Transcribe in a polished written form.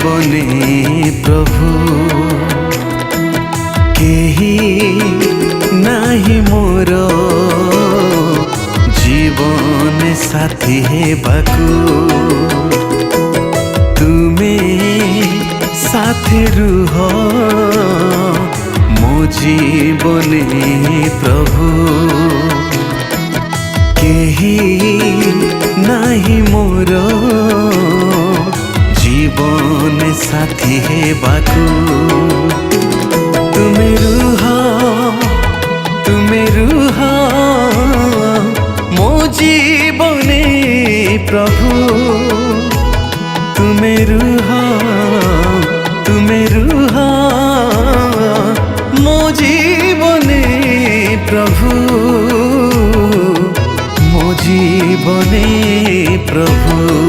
जीवने प्रभु केही नाही मोर जीवन साथी हेबाकु तुमे साथे रुह मो जीवने प्रभु केही नाही मोर जीवन साथी हेबाकु तुमे रुह मो जीवने प्रभु तुमे रुह मो जीवने प्रभु मो जीवने प्रभु।